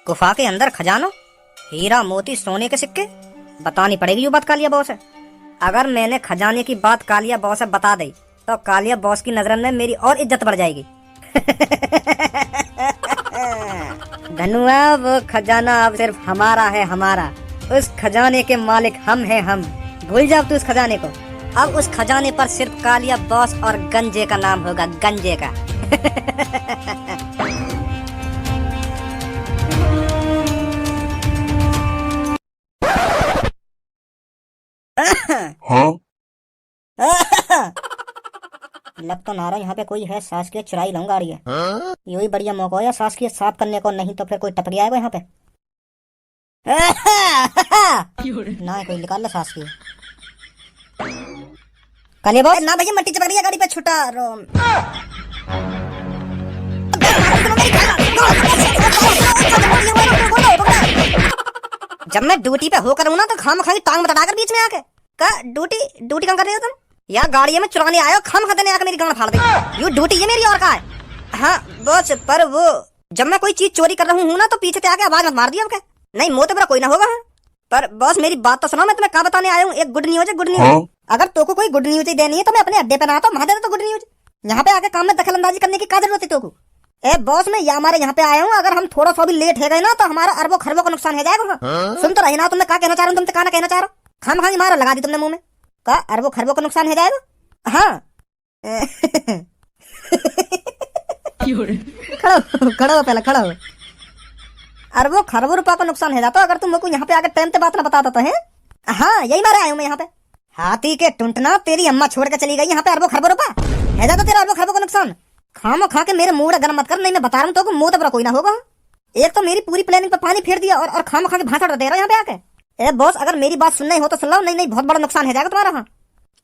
गुफा के अंदर खजानो, हीरा मोती सोने के सिक्के, बतानी पड़ेगी ये बात कालिया बॉस है। अगर मैंने खजाने की बात कालिया बॉस से बता दी तो कालिया बॉस की नजर में मेरी और इज्जत बढ़ जाएगी। धनुआ, वो खजाना अब सिर्फ हमारा है, हमारा। उस खजाने के मालिक हम हैं, हम। भूल जाओ तू उस खजाने को। अब उस खजाने पर सिर्फ कालिया बॉस और गंजे का नाम होगा, गंजे का। हाँ? लग तो ना रहा यहाँ पे कोई है, सांस की चुराई लूंगा रही है। यही बढ़िया मौका है सांस की साफ करने को, नहीं तो फिर कोई टपरी आएगा यहाँ पे। ना कोई निकाल लो सांस की। कालिया बॉस ना भैया, मट्टी चिपक रही है गाड़ी पे, छुटा रो। जब मैं ड्यूटी पे होकर हूँ ना तो खाम खाई टांग बता कर बीच में आके का ड्यूटी कहाँ कर रहे हो तुम? या गाड़ी में चुराने आए हो, खाम खाने आकर मेरी गांड फाड़ दी। यू ड्यूटी है मेरी और का है। हाँ बॉस, पर वो जब मैं कोई चीज चोरी कर रहा हूँ ना तो पीछे से आके आवाज मत मार दिया क्या? नहीं मोते पर कोई ना होगा। पर बॉस मेरी बात तो सुनो, मैं तुम्हें क्या बताने आया हूँ, एक गुड न्यूज है, गुड न्यूज। हाँ? अगर तुमको कोई गुड न्यूज देनी है तो मैं अपने अड्डे पे ना आता हूँ, वहां दे दे तो गुड न्यूज। यहाँ पे आके काम में दखल अंदाजी करने की क्या जरूरत है तुमको? ए बॉस, मैं हमारे यहाँ पे आया हूँ, अगर हम थोड़ा सा भी लेट हो गए ना तो हमारा अरबों खरबों का नुकसान हो जाएगा। सुन तो रही ना, तुमने क्या कहना चाह रहा हूँ, तुमसे क्या कहना चाह रहा हूँ? खाम खाई मारो लगा दी तुमने मुंह में, का अरबों खरबों का नुकसान हो जाएगा। हाँ। खड़ा हो पहले, खड़ा हो। अरबों खरबों रुपया का नुकसान हो जाता अगर तुम को यहाँ पे आकर टाइम पे बात ना बताता तो है। हाँ यही मारे आया हूँ मैं यहाँ पे। हाथी के टुंटना, तेरी अम्मा छोड़ के चली गई, यहाँ पे अरबों खरबों रुपया है जाता तेरा, अरबों खरबों का नुकसान। खामो खा के मेरे मूड गर्म मत कर, नहीं मैं बता रहा हूँ तो मुंह तो कोई ना होगा। एक तो मेरी पूरी प्लानिंग पे पानी फेर दिया और खामो खा के भाषण दे रहा यहाँ पे आके। ए बॉस, अगर मेरी बात सुनना ही हो तो सुन लो, नहीं बहुत बड़ा नुकसान हो जाएगा तुम्हारा। हाँ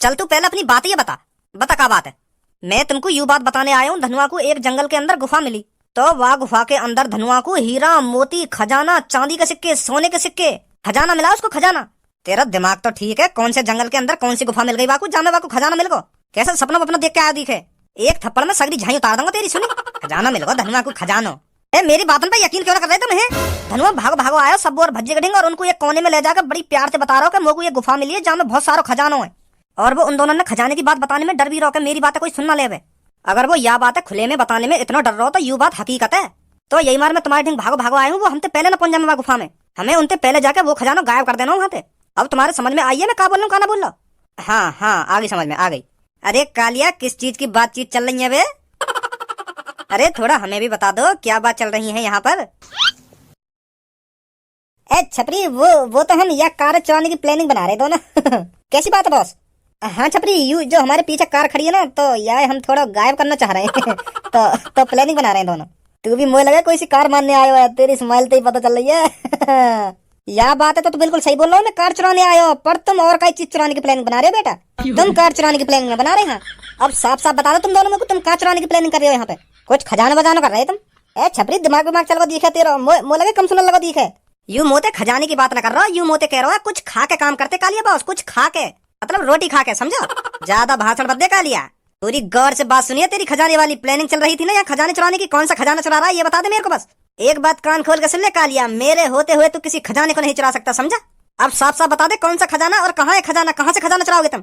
चल तू पहले अपनी बात ही बता क्या बात है। मैं तुमको यू बात बताने आया हूँ, धनुआ को एक जंगल के अंदर गुफा मिली, तो वह गुफा के अंदर धनुआ को हीरा मोती खजाना, चांदी के सिक्के, सोने के सिक्के, खजाना मिला उसको, खजाना। तेरा दिमाग तो ठीक है, कौन से जंगल के अंदर कौन सी गुफा मिल गई वाकू, जामे वाकू खजाना मिल गो? कैसा सपना अपना देख के आया दिखे, एक थप्पड़ में सगरी झाई उतार दूंगा तेरी। सुनी, खजाना मिल गो धनुआ को, खजानो। ए मेरी बातों पे यकीन क्यों ना कर रहे तुम? है धनुआ भागो भागो आयो, सब और भज्जे कटेंगे और उनको एक कोने में ले जाकर बड़ी प्यार से बता रहा हूँ कि मोको ये गुफा मिली है जहाँ में बहुत सारा खजानो है। और वो उन दोनों ने खजाने की बात बताने में डर भी रहो, मेरी बात कोई सुनना ले। अगर वो यह बात है खुले में बताने में इतना डर रहा हो तो यू बात हकीकत है। तो यही मार मैं तुम्हारे ढंग भागो भागो आया हूँ, वो हमसे पहले ना पहुंच जाए गुफा में, हमें उनसे पहले जाके वो खजाना गायब कर देना वहां पे। अब तुम्हारे समझ में आई है मैं क्या बोल रहा हूँ, क्या ना बोल रहा? हाँ आ गई, समझ में आ गई। अरे कालिया, किस चीज की बातचीत चल रही है वे? अरे थोड़ा हमें भी बता दो क्या बात चल रही है यहाँ पर। ए छपरी, वो तो हम यह कार चुराने की प्लानिंग बना रहे दोनों। कैसी बात है बॉस? हाँ छपरी, यू जो हमारे पीछे कार खड़ी है ना, तो यह हम थोड़ा गायब करना चाह रहे हैं। तो प्लानिंग बना रहे हैं दोनों। तू भी मुझे लगा कोई सी कार मारने आयो है, तेरी स्माइल तो ही पता चल रही है। यह बात है तो बिल्कुल सही बोल रहा हूँ, मैं कार चुराने आया हो, पर तुम और कई चीज चुराने की प्लानिंग बना रहे हो बेटा। तुम कार चुराने की प्लानिंग बना रहे हैं। अब साफ साफ बता दो तुम दोनों में तुम कार चुराने की प्लानिंग कर रहे हो, यहाँ पे कुछ खजाना बजाना कर रहे तुम। ए छपरी, दिमाग चल को दिखे तेरा, मुझे लगे कम सुनने लगा दिखे। यू मोते खजाने की बात ना कर रहा, यू मोते कह रहा है कुछ खा के काम करते कालिया बॉस, कुछ खा के, मतलब रोटी खा के, समझो। ज्यादा भाषण मत दे कालिया, पूरी गौर से बात सुनिए। तेरी खजाने वाली प्लानिंग चल रही थी ना यहाँ खजाने चुराने की, कौन सा खजाना चुरा रहा है ये बता दे मेरे को बस। एक बात कान खोल के सुन ले कालिया, मेरे होते हुए तू किसी खजाने को नहीं चुरा सकता, समझा? अब साफ साफ बता दे कौन सा खजाना और कहाँ है खजाना, कहाँ से खजाना चुराओगे तुम?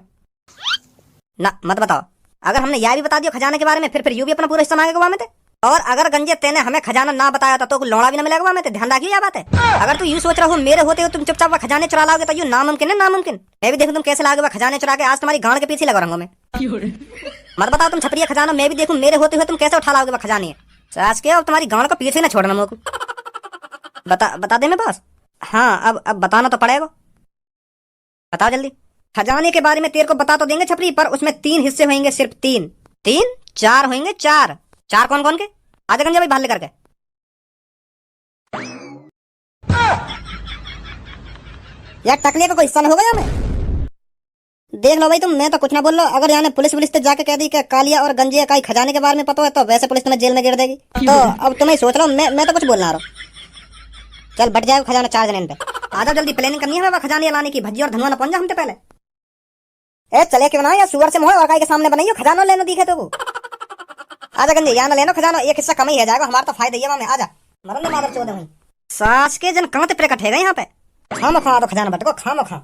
ना मत बताओ। अगर हमने यह भी बता दिया खजाने के बारे में, फिर यू भी अपना पूरा हिस्सा मांगेगा वहां में। और अगर गंजे तेने हमें खजाना ना बताया था तो लौड़ा भी ना मिलेगा वहां में, ध्यान रखियो यह बात है। अगर तू यू सोच रहा हो मेरे होते हुए तुम चुपचाप खजाने चुरा लाओगे तो यू नामुमकिन है, नामुमकिन। मैं भी देखूं तुम कैसे लाओगे खजाने चुरा के, आज तुम्हारी गांड के पीछे लगा रहूंगा मैं। मत बताओ तुम छपरिया खजाना, मैं भी देखूं मेरे होते हुए तुम कैसे उठा लाओगे खजाने। सास के अब तुम्हारी गांड को पीछे ना छोड़ना मुझको। बता दे मैं बॉस। हाँ अब बताना तो पड़ेगा, बताओ जल्दी। खजाने के बारे में तेरे को बता तो देंगे छपरी, पर उसमें 3 हिस्से होंगे, सिर्फ 3 4 होंगे, 4 कौन कौन के? आजा गंजा भाई बाहर लेकर के। यार टकले का कोई हिस्सा न होगा यहाँ में। देख लो भाई तुम, मैं तो कुछ ना बोल लो। अगर यहाँ पुलिस से जाके कह दी कि कालिया और गंजे का खजाने के बारे में पता है तो वैसे पुलिस तुम्हें जेल में गिर देगी। तो अब तुम्हें सोच लो, मैं तो कुछ बोलना रहा हूँ। चल बट जाए खजाना 4 जने पे। आजा जल्दी, प्लानिंग करनी है खजाने लाने की। भज्जी और धनुआ ना पहुंच जा हमसे पहले। ए चले क्यों ना, या सुअर से मोह और गाय के सामने बनाइयो, खजाना लेना दिखे तो वो। आजा गंजे, यहाँ न लेनो खजानो, एक हिस्सा कम ही रह जाएगा, हमारा तो फायदा ही है में। आजा मरन मादर चौदह वहीं सास के जन कहाँ ते प्रकट है यहाँ पे। खामो खा तो खजाना बटको, खामो खा।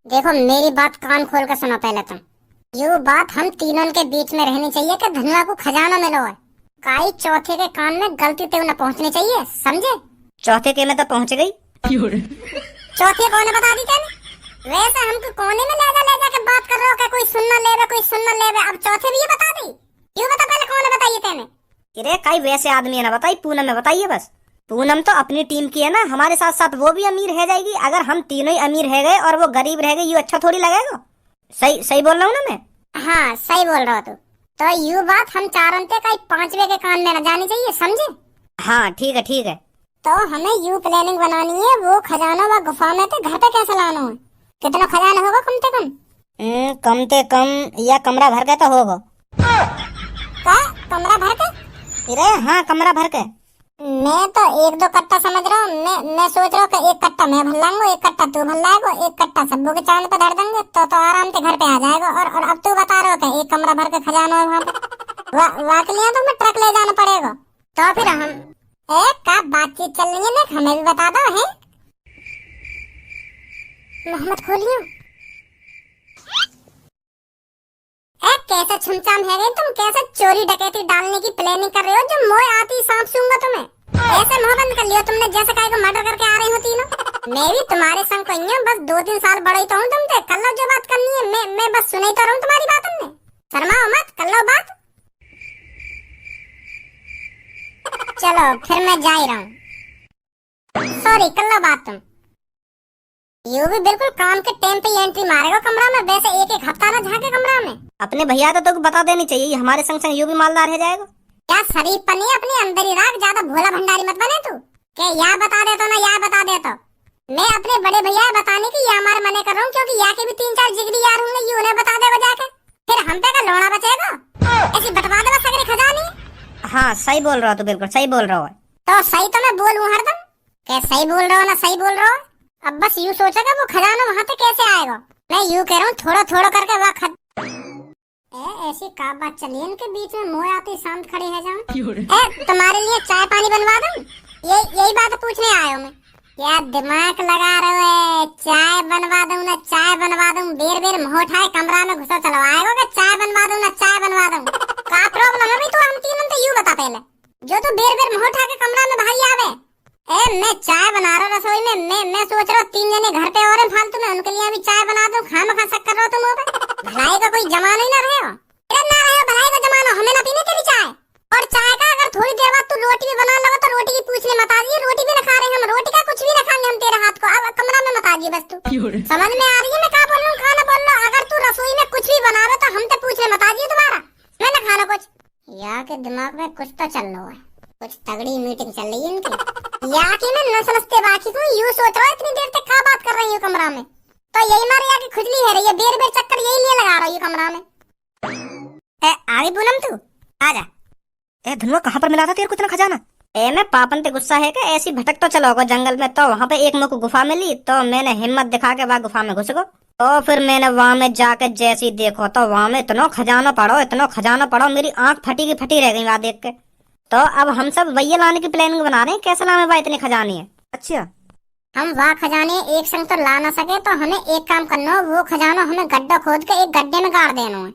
देखो मेरी बात कान खोल कर सुनो पहले तुम। ये बात हम तीनों के बीच में रहनी चाहिए कि धनुआ को खजाना मिलो है। काई चौथे के कान में गलती ते न पहुंचनी चाहिए, समझे? चौथे के में तो पहुंच गई। चौथे कौन बता दी तेने? वैसे हमको कोने में ले जा के बात कर रहे हो, कोई सुनना ले, कोई सुनना ले। अब चौथे भी ये बता दी। ये बता पहले कौन बताइए तेने? अरे काई वैसे आदमी है ना बताई, पूनम में बताइए बस। पूनम तो अपनी टीम की है ना, हमारे साथ साथ वो भी अमीर रह जाएगी। अगर हम तीनों ही अमीर रह गए और वो गरीब रह गई, ये अच्छा थोड़ी लगेगा। सही सही बोल रहा हूँ ना मैं? हाँ सही बोल रहा तू। तो यू बात हम चारों ते कई पांचवे के कान में न जानी चाहिए, समझे? हाँ ठीक है ठीक है। तो हमें यू प्लानिंग बनानी है, वो खजाना व गुफा में ते घर पे कैसे लाना है। कितना खजाना होगा कम से कम? कम से कम या कमरा भर के तो होगा। क्या कमरा भर के? अरे हाँ कमरा भर के। मैं तो एक दो कट्टा समझ रहा हूँ। मैं सोच रहा हूँ कि एक कट्टा मैं भर लाऊंगा, एक कट्टा तू भर लाएगा, एक कट्टा सब्बू के चांद पे धर देंगे तो आराम से घर पे आ जाएगा। और अब तू बता रहा हो कि एक कमरा भर के खजाना है वहाँ पे। वाकलियाँ तो मैं ट्रक ले जाना पड़ेगा। तो फिर हम एक का बातचीत चल रही है ना, हमें भी बता दो है। मोहम्मद खोलियो कैसे छुमछाम है तुम, कैसे चोरी डकैती डालने की प्लानिंग कर रहे हो जो मोय आती सांप सूंगा तुम्हें। ऐसे मुंह बंद कर लियो तुमने जैसे काहे को मर्डर करके आ रही हो तीनों। मैं भी तुम्हारे संग कोई हूं, बस 2-3 साल बड़ा ही तो हूं तुमसे। कर लो जो बात करनी है, मैं बस सुन ही तो रहूं तुम्हारी बात। हमने शर्माओ मत, कर लो बात। चलो फिर मैं जा ही रहा हूँ। सॉरी, कर लो बात तुम। यू भी बिल्कुल काम के टाइम पे एंट्री मारेगा कमरा में। वैसे एक हफ्ता ना झाके कमरा में। अपने भैया तो बता देनी चाहिए, हमारे संग संग यू भी मालदार रह जाएगा। क्या शरीफ पनी अपने अंदर ही रख, ज्यादा भोला भंडारी मत बने तू। क्या या बता दे तो ना या बता दे तो। मैं अपने बड़े भैया बताने की या हमारे मने कर रहा हूँ, क्योंकि या के भी 3-4 जिगरी यार होंगे। यू उन्हें बता देगा जाके, फिर हम पे का लोड़ा बचेगा। ऐसी बटवा दे बस अगर खजानी। हाँ सही बोल रहा हो, तो बिल्कुल सही बोल रहा हो। तो सही तो मैं बोलूं हरदम। क्या सही बोल रहा हो ना सही बोल रहा हो। अब बस यू सोचेगा वो खजाना वहाँ पे कैसे आएगा। मैं यू कह रहा हूँ थोड़ा थोड़ा करके वहाँ ऐसी का बात चली इनके बीच में। मोह आती शांत खड़े है जाऊं। तुम्हारे लिए चाय पानी बनवा दूं, यही बात पूछने आया हूँ मैं। क्या दिमाग लगा रहे हो? चाय बनवा दूं ना चाय बनवा दूं, बेर बेर मुंह उठाए कमरा में घुसो चलो आएगा कि चाय बनवा दूं ना चाय बनवा दूं। का प्रॉब्लम है भाई? तो हम तीनों तो यू बता पहले, जो तू बेर बेर मुंह उठा के कमरा में भाई आवे। मैं चाय बना रहा रसोई में। मैं सोच रहा हूँ 3 जने घर पे और फालतू में, उनके लिए भी चाय बना दूं। खामखा शक कर रहा हो तुम पे। भलाई का कोई जमाना ही ना रहेगा। ना रहे भलाई का जमाना, हमें ना पीने तेरी चाय। और चाय का अगर थोड़ी देर बाद तू रोटी भी बना लगा तो रोटी की पूछने मत आ रही। रोटी भी ना खा रहे हम, रोटी का कुछ भी ना खाएंगे हम तेरे हाथ को। अब कमरा में मत आ जी बस तू। समझ में आ रही है मैं क्या बोल रहा हूँ? खाना बोल रहा हूँ। अगर तू रसोई में कुछ भी बना रहा तो हम तो पूछने मत आ जी तुम्हारा। मैं ना खाना कुछ। या के दिमाग में कुछ तो चल रहा है, कुछ तगड़ी मीटिंग चल रही है इनकी। या कि मैं न समझते बाकी को यू सोच रहा हूँ इतनी देर तक क्या बात कर रही हूँ कमरा में। तो यही मारे या की खुजली है रही है, बेर बेर चक्कर यही लिए लगा रही हूँ कमरा में। आगे पूनम तू आजा। धनुआ कहाँ पर मिला था तेरे को इतना खजाना? मैं पापन पे गुस्सा है कि ऐसी भटक तो चलोगे जंगल में, तो वहाँ पे एक मुख गुफा मिली तो मैंने हिम्मत दिखा के वहाँ गुफा में घुस गो। तो फिर मैंने वहाँ में जाके जैसी देखो तो वहाँ में इतना खजाना पड़ो, मेरी आंख फटी की फटी रह गई वहाँ देख के। तो अब हम सब वही लाने की प्लानिंग बना रहे हैं, कैसे लाने वहाँ इतने खजाने हैं। अच्छा हम वहाँ खजाने एक संग तो ला ना सके तो हमें एक काम करना हो, वो खजाना हमें गड्ढा खोद के एक गड्ढे में गाड़ देना है।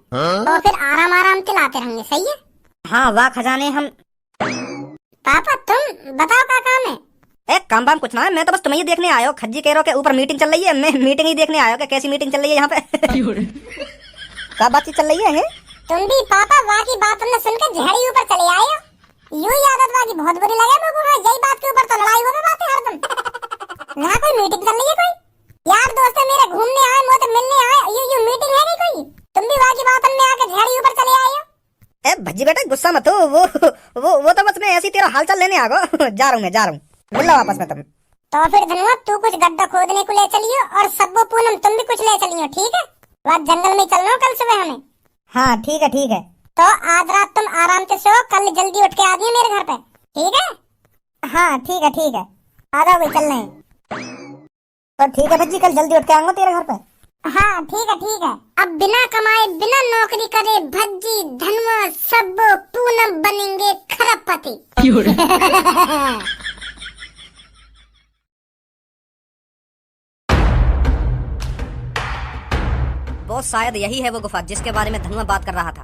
तो फिर आराम आराम से लाते रहेंगे, सही है? हाँ वहाँ खजाने हम। पापा तुम बताओ क्या काम है? काम बाम कुछ ना है, मैं तो बस तुम्हें ही देखने आया हूँ। खज्जी कह रहा के ऊपर मीटिंग चल रही है, मैं मीटिंग ही देखने आया हूँ। कैसी मीटिंग चल रही है यहाँ पे? क्या बातचीत चल रही है? तुम भी पापा वहाँ की बात हमने सुनकर झड़ी ऊपर चले आए हो। यूं ही आदत वाली बहुत बुरी लगे मुझको। यही बात के ऊपर तो लड़ाई हो रही है हरदम। यहाँ कोई मीटिंग चल रही है, कोई यार दोस्त मेरे घूमने आए, मुझे मिलने आए, यू मीटिंग है नहीं कोई? तुम भी वहाँ की बात में आके झड़ी ऊपर चले आए हो। भज्जी बेटा गुस्सा मत हो, वो तो बस मैं ऐसी तेरा हाल चाल लेने आ गया। जा रहा हूँ मिल लो वापस में तुम। तो फिर धनुआ तू कुछ गड्ढा खोदने को ले चलियो और सब्बू पूनम तुम भी कुछ ले चलियो, ठीक है? वहाँ जंगल में चलना कल सुबह हमें। हाँ ठीक है। तो आज रात तुम आराम से सो, कल जल्दी उठ के आ जाइए मेरे घर पे, ठीक है? हाँ ठीक है। आ जाओ भाई चल रहे हैं। तो ठीक है भज्जी, कल जल्दी उठ के आऊंगा तेरे घर पे। हाँ ठीक है। अब बिना कमाए बिना नौकरी करे भज्जी धनवा सब पूनम बनेंगे खरबपति। वो शायद यही है वो गुफा जिसके बारे में धनुआ बात कर रहा था।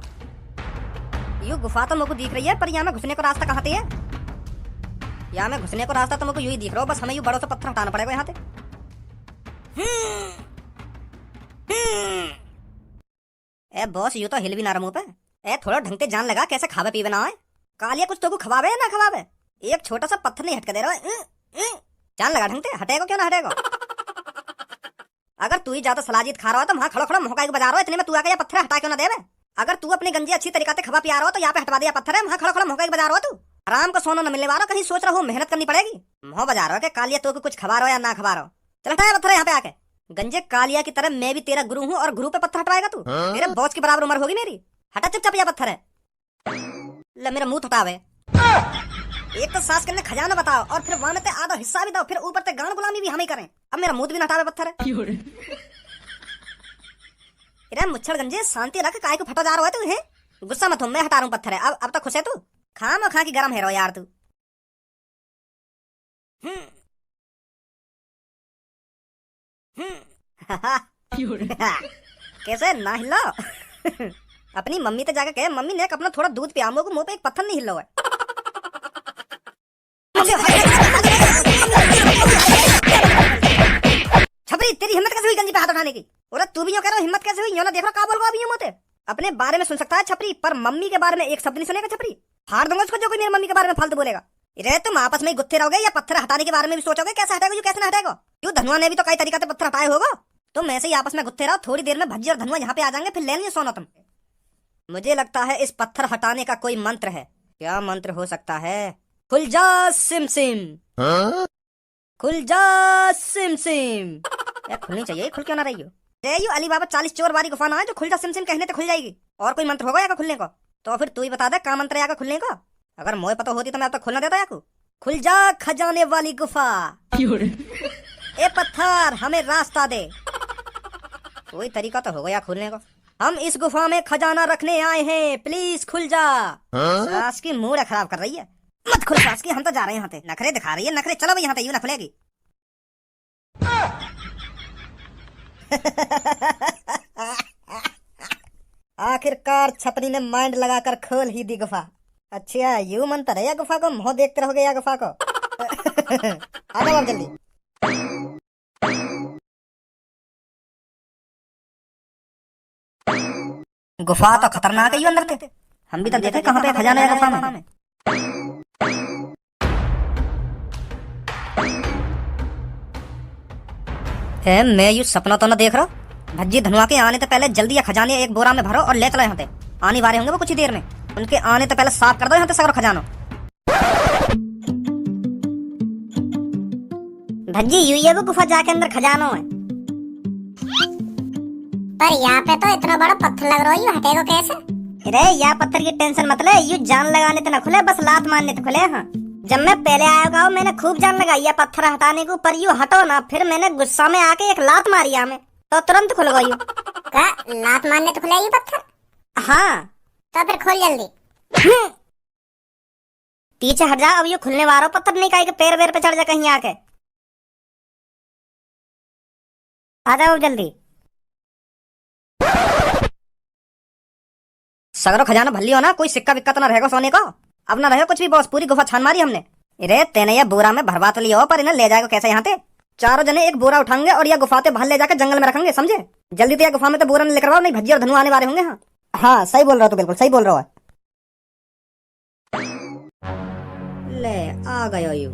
ये गुफा तो मुझको दिख रही है, पर यहाँ में घुसने को रास्ता कहाँ है? यहाँ में घुसने को रास्ता तो मुझको यही दिख रहा हो, बस हमें ये बड़ों से पत्थर हटाना पड़ेगा यहाँ से। ए बॉस, यू तो हिल भी ना रहा मुंह पे। ए थोड़ा ढंग से जान लगा, कैसे खावे पीवे ना है। कालिया कुछ तो को खवावे या ना खवावे, एक छोटा सा पत्थर नहीं हटके दे रहा है। जान लगा ढंग से, हटेगा क्यों ना हटेगा। अगर तू ही ज्यादा सलाजीत खा रहा है तो वहां खड़ो खड़ो मोहका बजा रहा है, इतने में तू आके ये पत्थर हटा क्यों ना देवे। अगर तू अपनी गंजी अच्छी तरीके से खवा पिया रहा हो तो यहाँ पे हटवा दिया पत्थर है, वहां खड़ो खड़ो मोहका बजा रहा हो। तू आराम को सोना न मिलने वाला, कहीं सोच रहा हो मेहनत करनी पड़ेगी। मोह बजा रहा हो कि कालिया तो कुछ खवा रहा हो या ना खवा रहा हो। चल हटाया पत्थर यहाँ पे आके। गंजे कालिया की तरह मैं भी तेरा गुरु हूँ और गुरु पे पत्थर हटवाएगा तू? मेरे बॉस की बराबर उम्र होगी मेरी। हटा चुपचाप, यह पत्थर है। ले मेरा मुंह हटावे। एक तो सास करने खजाना बताओ और फिर वहां में आधा हिस्सा भी दो, फिर ऊपर से गान गुलामी भी हम ही करें। अब मेरा मुंह भी ना हटावे पत्थर है। अरे मुच्छड़ गंजे शांति रख, काय को फटा जा रहा है तू? है गुस्सा मत हो, मैं हटा रहा हूँ पत्थर है। अब तक खुश है तू? खाम खा की गरम है रो यार तू। कैसे ना हिलो। अपनी मम्मी तो जाके कहे, मम्मी ने अपना थोड़ा दूध पिया, मुंह पे एक पत्थर नहीं हिलो है। छपरी तेरी हिम्मत कैसे हुई गंजी पे हाथ उठाने की? और तू भी यूं कह रहा, हिम्मत कैसे हुई? यो ना देख रहा का बोल रहा अभी यूं मोते। अपने बारे में सुन सकता है छपरी, पर मम्मी के बारे में एक शब्द नहीं सुनेगा छपरी। फाड़ दूंगा उसको जो कोई मेरी मम्मी के बारे में फालतू बोलेगा। रे तुम आपस में गुत्थे रहोगे या पत्थर हटाने के बारे में भी सोचोगे? कैसे हटाएगा, कैसे ना हटाएगा? क्यों धनुआ ने भी तो कई तरीके से पत्थर हटाए होगा। तुम ऐसे ही आपस में गुत्थे रहो, थोड़ी देर में भज्जी और धनुआ यहाँ पे आ जाएंगे, फिर ले लियो सोना तुम। मुझे लगता है इस पत्थर हटाने का कोई मंत्र है। क्या मंत्र हो सकता है? खुल जा सिम सिम, खुल जा सिम सिम। यार खुलनी चाहिए, खुल क्यों ना रही हो? यू अली बाबा 40 चोर वाली गुफा ना है जो खुल जा सिम सिम कहने तो खुल जाएगी। और कोई मंत्र होगा या खुलने को? तो फिर तू ही बता दे क्या मंत्र है खुलने का। अगर मोए पता होती तो मैं अब तक खोलना देता या। खुल जा खजाने वाली गुफा, ए पत्थर हमें रास्ता दे। कोई तरीका तो होगा या खुलने को। हम इस गुफा में खजाना रखने आए हैं, प्लीज खुल जा। सास की मूड खराब कर रही है। मत खुल सास की, हम तो जा रहे हैं यहाँ से। नखरे दिखा रही है नखरे, चलो भाई यहाँ से, यूं ना खुलेगी। आखिरकार छपरी ने माइंड लगाकर खोल ही दी गुफा। अच्छा यू मंत्र है या गुफा को मुंह देखते रहोगे या गुफा को? आ जाओ जल्दी। गुफा तो खतरनाक है यू अंदर थे। हम भी तो देखे कहाँ पे खजाना है गुफा में। है मैं यू सपना तो ना देख रहा। भज्जी धनुआ के आने से पहले जल्दी या खजाने एक बोरा में भरो और ले चलो यहाँ पे। आने वाले होंगे वो कुछ ही देर में, उनके आने से पहले साफ कर दो यहाँ पे सगरो खजानो। भज्जी यू ये वो गुफा जाके अंदर खजानो है। पर यहाँ पे तो इतना बड़ा पत्थर लग रहा है, यू हटेगा कैसे? अरे यहाँ पत्थर की टेंशन मत ले, यू जान लगाने तो ना खुले, बस लात मारने तो खुले। हाँ जब मैं पहले आया मैंने खूब जान लगाई है पत्थर हटाने को, पर यू हटो ना। फिर मैंने गुस्सा में आके एक लात मारी हमें, तो तुरंत खुल गई। क्या लात मारने तो खुला ये पत्थर? हाँ तो फिर खोल जल्दी। पीछे हट जा, अब ये खुलने वाला पत्थर नहीं कहीं के पैर वेर पे चढ़ जा कहीं आके। आ जाओ जल्दी। सगरो खजाना भल्ली हो ना, कोई सिक्का विक्का तो ना रहेगा सोने का। अब ना रहे कुछ भी बॉस, पूरी गुफा छान मारी हमने। अरे तेने ये बोरा में भरवा तो लिया हो, पर इन्हें ले जाएगा कैसे यहाँ पे? चारों जने एक बोरा उठाएंगे और यह गुफा से बाहर ले जाकर जंगल में रखेंगे, समझे? जल्दी तो यह गुफा में तो बोरा लेकर आओ, नहीं भज्जी और धनु आने वाले होंगे। हाँ हाँ सही बोल रहा हो, तो बिल्कुल सही बोल रहा है। ले आ गयो यू।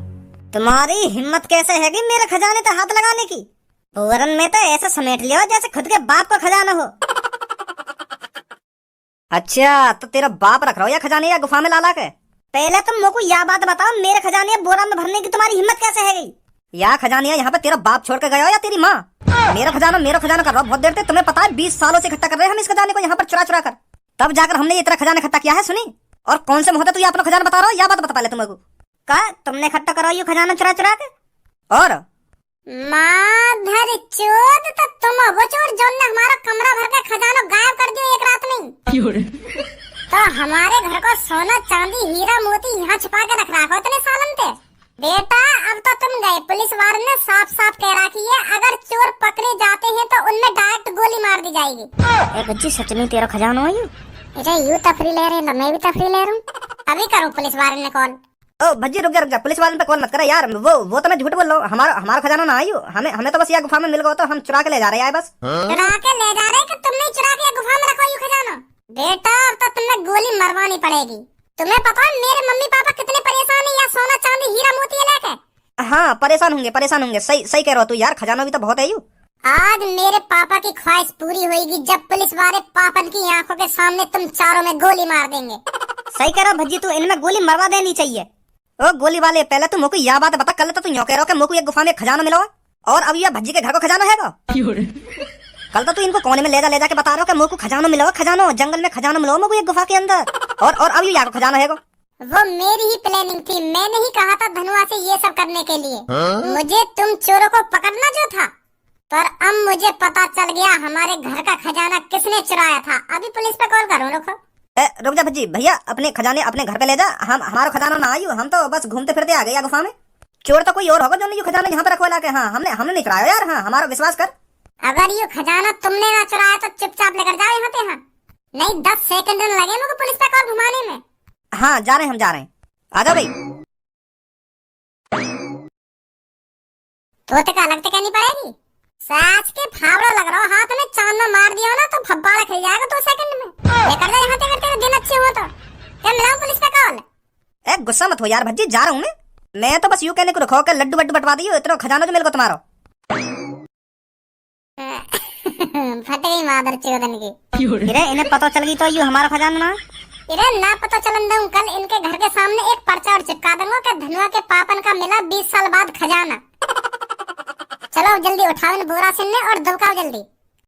तुम्हारी हिम्मत कैसे है कि मेरे खजाने पे हाथ लगाने की? बोरन में तो ऐसा समेट लियो जैसे खुद के बाप का खजाना हो। अच्छा तो तेरा बाप रख रहा हो या खजाने या गुफा में लाला के? पहले तुम मुझको यह बात बताओ, मेरे खजाने बोरा में भरने की तुम्हारी हिम्मत कैसे है गई? या खजाने यहाँ पे तेरा बाप छोड़ के गया हो या तेरी माँ? मेरा खजाना कर रहा हो बहुत देर से। तुम्हें पता है 20 सालों से इकट्ठा कर रहे हैं हम इस खजाने को यहाँ पर चुरा चुरा कर, तब जाकर हमने ये तेरा खजाना इकट्ठा किया है। सुनी, और कौन से मुहूर्त तू अपना खजाना बता रहा हो, या बात बता पहले तुमको। कहा तुमने इकट्ठा करा ये खजाना चुरा चुरा के? और माधर चोद, तो तुम वो चोर जो ने हमारा कमरा भर के खजाना गायब कर दिया एक रात में। तो हमारे घर को सोना चांदी हीरा मोती यहाँ छुपा के रख रखा इतने सालन थे। बेटा अब तो तुम गए, पुलिस वाले ने साफ साफ कह रखी है अगर चोर पकड़े जाते हैं तो उनमें डायरेक्ट गोली मार दी जाएगी। ए बच्ची सच में तेरा खजाना है? अरे यू तफरी ले रहे हैं, मैं भी तफरी ले रहा हूँ। अभी करूँ पुलिस वाले ने कॉल। ओ भज्जी रुक जा, पुलिस वाले पे कॉल मत करा यार, वो तो मैं झूठ बोल रहा हूँ, हमारा खजाना ना आयु, हमें तो बस यहाँ गुफा में मिल गया तो हम चुरा के ले जा रहे हैं बस। चुरा के ले जा रहे कि तुमने चुरा के गुफा में रखा यू खजाना? बेटा अब तो तुम्हें गोली मरवानी पड़ेगी। तुम्हें पता है मेरे मम्मी पापा कितने परेशान है यहाँ सोना चांदी हीरा मोती लेके? हाँ परेशान होंगे, सही कह रहा तू यार, खजाना भी तो बहुत है यू। आज मेरे पापा की ख्वाहिश पूरी होगी जब पुलिस वाले पापन की आंखों के सामने तुम चारों में गोली मार देंगे। सही कह रहा भज्जी, तू इनमें गोली मरवा देनी चाहिए। ओ गोली वाले पहले तू मुझको यह बात बता, कल तो तू यूं कह रहा कि मुझको एक गुफा में खजाना मिला और अब ये भज्जी के घर को खजाना हैगा। कल तो तू इनको कोने में ले जा के बता रहा कि मुझको खजाना मिला, खजाना जंगल में खजाना मिला मुझको एक गुफा के अंदर, और अब ये यहाँ खजाना हैगा। वो मेरी ही प्लानिंग थी, मैंने ही कहा था धनुआ से ये सब करने के लिए। मुझे तुम चोरों को पकड़ना जो था, पर अब मुझे पता चल गया हमारे घर का खजाना किसने चुराया था। अभी पुलिस पे कॉल करूँ, रुको। रुक जा भज्जी, भैया अपने खजाने अपने घर पे ले जा, हमारा खजाना ना आयु, हम तो बस घूमते फिरते आ गए गुफा में। चोर तो कोई और होगा जो नहीं खजाना यहाँ पे रखवा के। हाँ हमने नहीं चुराया यार, हाँ हमारा विश्वास कर। अगर ये खजाना तुमने ना चुराया तो चुपचाप लेकर जाओ यहाँ पे। हाँ नहीं 10 सेकंड लगे मुझे पुलिस पे कॉल घुमाने में। हाँ जा रहे हैं, हम जा रहे हैं, आ जाओ भाई। तोते का अलग करनी पड़ेगी, साच के फावड़ा लग रहा हो, हाथ में चांद में मार दिया ना तो फब्बारा खिल जाएगा 2 सेकंड में। लेकर जा यहाँ पे, तेरे दिन अच्छे हो तो क्या मिलाऊं पुलिस पे कॉल? ए गुस्सा मत हो यार भज्जी, जा रहा हूँ मैं तो बस यूं कहने को रखो कि लड्डू बड्डू बटवा दियो, इतना खजाना जो मिल को तुम्हारा। फट गई मादर चोदन की। इन्हें पता चल गई तो यू हमारा खजाना ना। ना पता चलन दूं, कल इनके घर के सामने एक पर्चा और चिपका दूंगा कि धनुआ के पापन का मिला 20 साल बाद खजाना। चलो जल्दी उठाओ इन बोरा सिन्ने और दबकाओ जल्दी।